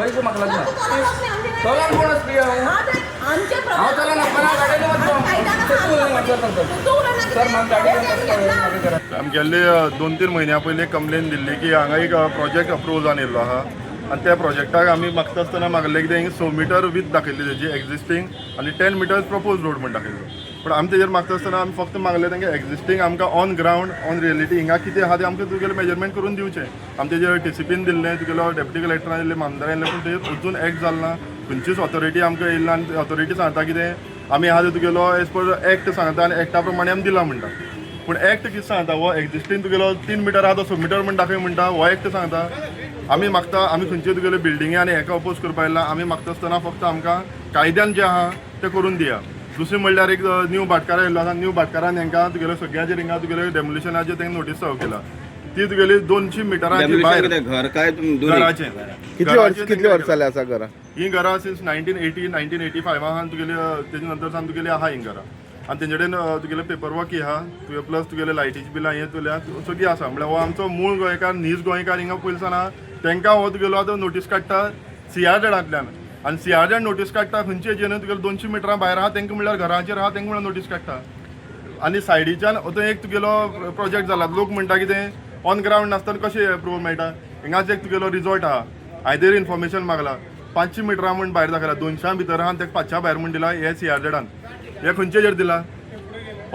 पैसे म्हाका लागना चलान कोण असली हांव चलान आपणा गाडयेन सर म्हाका गाडयेन आमगेल्ले 2-3 म्हयन्या पयलीं कंप्लेन दिल्ली की हांगा एक प्रोजेक्ट अप्रूव जावन येयल्लो आहा आनी त्या प्रोजेक्टाक आमी मागता आसतना मागलें कितें हिंग 100 मिटर वीथ दाखयल्ली तेजी एक्झिस्टींग आनी 10 मिटर्स प्रपोज रोड म्हण दाखयल्लो पण आमी तेजेर मागता आसतना आमी फक्त मागलें तेंगे एक्झिस्टींग आमकां ऑन ग्रावंड ऑन रियलिटी हिंगा कितें आहा तें आमकां तुगेलें मेजरमेंट करून दिवचें आमी तेजेर टीसीपीन दिल्लें तुगेलो डेप्युटी कलेक्टरान दिल्लें मामदारान दिल्लें पूण तेजेर अजून एक्ट जालें ना खंयचीच ऑथॉरिटी आमकां येयल्ली ना आनी ऑथॉरिटी सांगता कितें आमी आहा तें तुगेलो एज पर एक्ट सांगता आनी एक्टा प्रमाणे आमी दिला म्हणटा पूण एक्ट कितें सांगता हो एक्झिस्टींग तुगेलो 3 मिटर आहा तो 100 मिटर म्हण दाखय म्हणटा हो एक्ट सांगता आमी मागता आमी खंयचे तुगेले बिल्डिंगे आनी हेका अपोज करपा येयला आमी मागता आसतना फक्त आमकां कायद्यान जें आहा तें करून दिया दुसरें म्हणल्यार एक न्यू भाटकारा येयल्लो आसा न्यू भाटकारान हांकां तुगेले सगळ्याचेर हिंगा तुगेले डेमोलिशनाचेर तेंका नोटीस सर्व केला ती तुगेली 200 मिटरांची भायर घर काय घराचें कितली वर्सां जाली आसा घरा ही घरां सिन्स 1985 आहा तुगेली तेजे नंतर सावन तुगेली आहा ही घरां आनी तेंचे कडेन तुगेले पेपर वर्क आहा तुगे प्लस तुगेले लायटीची बिलां हे तुल्या सगळी आसा म्हळ्यार हो आमचो मूळ गोंयकार नीज गोंयकार हिंगा पयलसाना तांकां हो तुगेलो आतां नोटीस काडटा CRZांतल्यान आनी CRZ नोटीस काडटा खंयची हेजेर तुगेले 200 मिटरां भायर आहा तांकां म्हणल्यार घराचेर आहा तांकां म्हणल्यार नोटीस काडटा आनी सायडीच्यान तो एक तुगेलो प्रोजेक्ट जाला लोक म्हणटा कितें ऑन ग्रावंड नासतना कशें अप्रूवल मेळटा हिंगाच एक तुगेलो रिजॉर्ट आहा आयदर इन्फॉर्मेशन मागला 500 मिटरां म्हण भायर दाखयला 200 भितर आहा ताका 500 भायर म्हण दिला हे CRZान हे खंयचेर दिला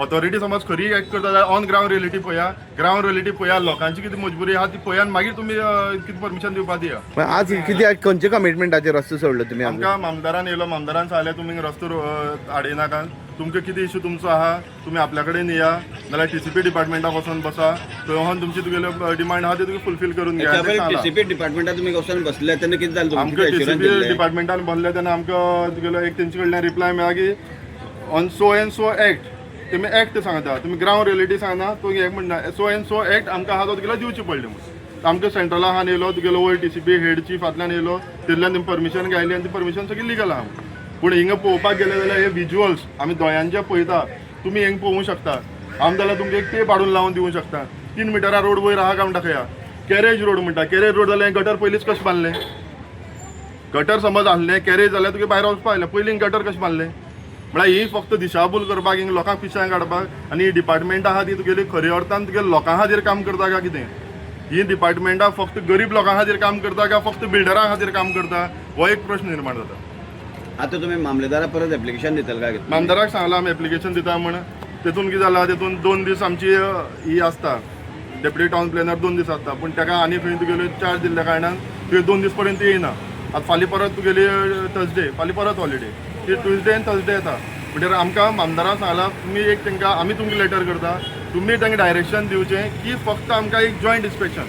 ऑथॉरिटी समज खरी एक्ट करता जाल्यार ऑन ग्रावंड रियलिटी पळया ग्रावंड रियलिटी पळया लोकांची कितें मजबुरी आहा ती पळया आनी मागीर तुमी कितें परमिशन दिवपाक दिया पण आज कित्याक खंयच्या कमिटमेंटाचेर रस्तो सोडलो तुमी आमकां मामदारान येयलो मामदारान सांगलें तुमी रस्तो आडयनाका तुमकां कितें इशू तुमचो आहा तुमी आपल्या कडेन या नाल्यार TCP डिपार्टमेंटाक वचून बसा थंय वचून तुमची तुगेले डिमांड आहा ते तुमी फुलफील करून घ्या टीसीपी डिपार्टमेंटात तुम्ही वचून बसले तेन्ना कितें जालें आमकां TCP डिपार्टमेंटान बसले तेन्ना आमकां तुगेलो एक तेंचे कडल्यान रिप्लाय मेळ्ळा की on so and so act तुमी एक्ट सांगता तुमी ग्रावंड रियलिटी सांगना तो एक म्हणना सो एंड सो एक्ट आमकां आहा तो तुगेलो दिवची पडले म्हणून आमकां सेंट्रला आहा येयलो तुगेलो वयर TCP हेड चीफ फाटल्यान येयलो तेल्ल्यान तुमी परमिशन घायली आनी ती परमिशन सगळी लिगल आहा पूण हिंगा पळोवपाक गेले जाल्यार हे विज्युअल्स आमी दोळ्यांचे पळयता तुमी हिंगा पळोवंक शकता आमी जाल्यार तुमकां एक टेप हाडून लावन दिवंक शकता 3 मिटरां रोड वयर आहा काय म्हणटा खंय कॅरेज रोड म्हणटा कॅरेज रोड जाल्यार गटर पयलींच कशें बांदलें गटर समज आसलें कॅरेज जाल्यार तुगे भायर वचपाक आयलें पयलीं गटर कशें बांदलें म्हळ्यार ही फक्त दिशाभूल करपाक हिंगा लोकांक पिश्यांक काडपाक आनी ही डिपार्टमेंट आहा ती तुगेली खऱ्या अर्थान तुगेले लोकां खातीर काम करता काय कितें ही डिपार्टमेंटा फक्त गरीब लोकां खातीर काम करता काय फक्त बिल्डरां खातीर काम करता हो एक प्रश्न निर्माण जाता आता तुम्ही मामलेदारा परत एप्लिकेशन दितले काय मामदाराक सांगलां आमी एप्लिकेशन दिता म्हण तेतून कितें जालां तेतून 2 दीस आमची ही आसता डेप्युटी टावन प्लॅनर 2 दीस आसता पूण ताका आनी खंय तुगेले चार्ज दिल्ल्या कारणान तुवें 2 दीस पर्यंत येयना आतां फाल्यां परत तुगेली थर्सडे फाल्यां परत हॉलिडे ती ट्युजडे आनी थर्सडे येता म्हणल्यार आमकां मामदारान सांगलां तुमी एक तांकां आमी तुमकां लेटर करता तुमी तांकां डायरेक्शन दिवचें की फक्त आमकां एक जॉयंट इन्स्पेक्शन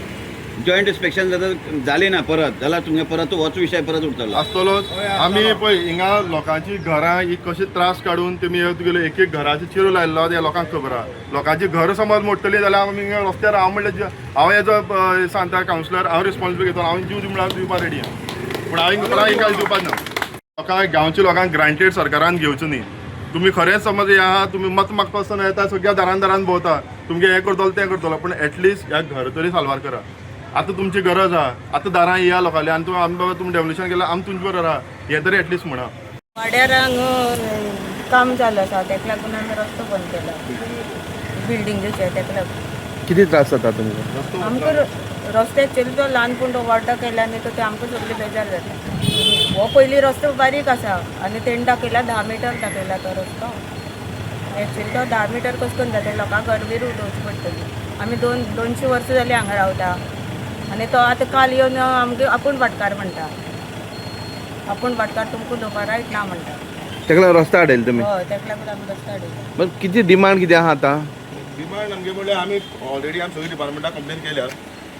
जाली ना परत जाल्यार तुमगे परत होच विशय परत उरतलो आसतलोच आमी पळय हिंगा लोकांची घरां ही कशी त्रास काडून तुमी तुगेले एक एक घराचे चिरो लायल्लो ते लोकांक खबर आहा लोकांची घर समज मोडटली जाल्यार आमी हिंगा रस्त्यार हांव म्हणल्यार हांव एज सांगता कावन्सिलर हांव रिस्पॉन्सिबल घेता हांव जीव म्हणल्यार दिवपाक रेडी आहा पूण हांव हिंगा दिवपाक ना लोकांक गांवच्या लोकांक ग्रांटेड सरकारान घेवचो न्ही तुमी खरेंच समज हे आहा तुमी मत मागपा आसतना येता सगळ्या दारान भोंवता तुमगे हें करतलो तें करतलो पूण एटलिस्ट ह्या घर तरी साल्वार करा आतां तुमची गरज आहा आतां दारां या लोकांली आनी आमी बाबा तुमी डेवल्युशन केलां आमी तुमचे बरोबर आहा हें तरी एटलिस्ट म्हणा वाड्यारांक काम चालू आसा तेका लागून आमी रस्तो बंद केला बिल्डिंगेचे तेका लागून किती त्रास जाता तुमकां आमकां रस्त्याचेर जो ल्हानपूण तो वाटो केला न्ही तो आमकां सगळी बेजार जाता हो पयलीं रस्तो बारीक आसा आनी तेणी दाखयला 10 मिटर दाखयला तो रस्तो एक्चुअली तो 10 मिटर कसो करून जाता लोकांक घर बीर उडोवची पडटली आमी 200 वर्सां जालीं हांगा रावता आनी तो आतां काल येवन आमगे आपूण भाटकार म्हणटा आपूण भाटकार तुमकां उलोवपा रायट ना म्हणटा तेका लागून रस्तो हाडयले तुमी हय तेका लागून आमी रस्तो हाडयला पण किती डिमांड कितें आहा आतां डिमांड आमगे म्हणल्यार आमी ऑलरेडी आमी सगळी डिपार्टमेंटाक कंप्लेन केल्या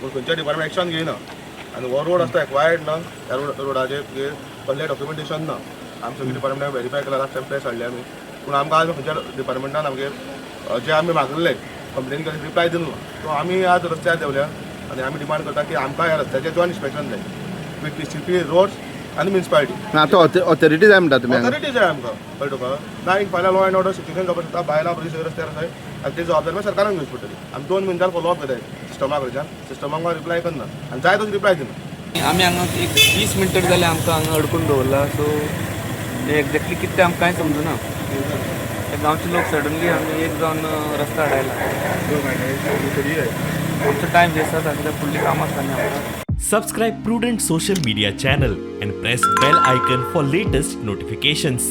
पूण खंयच्या डिपार्टमेंट एक्शन घेयना आनी हो रोड आसता एक्वायर्ड ना त्या रोडाचेर तुगे कसलें डॉक्युमेंटेशन ना आमी सगळी डिपार्टमेंटाक व्हेरीफाय केला लास्ट टायम प्रेस हाडले आमी पूण आमकां आज खंयच्या डिपार्टमेंटान आमगे जे आमी मागलेले कंप्लेन केले रिप्लाय दिलो सो आमी आज रस्त्यार देवल्या आनी आमी डिमांड करता की आमकां ह्या रस्त्याचें जॉयंट इन्स्पेक्शन जाय विथ TCP रोड्स आनी म्युनिसिपालिटी आतां ऑथॉरिटी जाय म्हणटा तुमी ऑथॉरिटी जाय आमकां कळ्ळें तुका ना एक फाल्यां लॉ एंड ऑर्डर सिच्युएशन खबर आसता बायलां पुलीस रस्त्यार आसाय आनी ती जबाबदारी सरकारान घेवची पडटली आमी 2 मिनटां फॉलोअप करताय सिस्टमा कडच्यान सिस्टमाक रिप्लाय करना आनी जाय तसो रिप्लाय दिना आमी हांगा एक 20 मिनटां जाले आमकां हांगा अडकून दवरला सो एक्झॅक्टली कितें तें आमकां कांय समजना ते गांवचे लोक सडनली आमी एक जावन रस्तो आडायला आमचो टायम वेस्ट जाता कित्याक फुडलीं कामां आसता न्ही आमकां. Subscribe Prudent social media channel and press bell icon for latest notifications.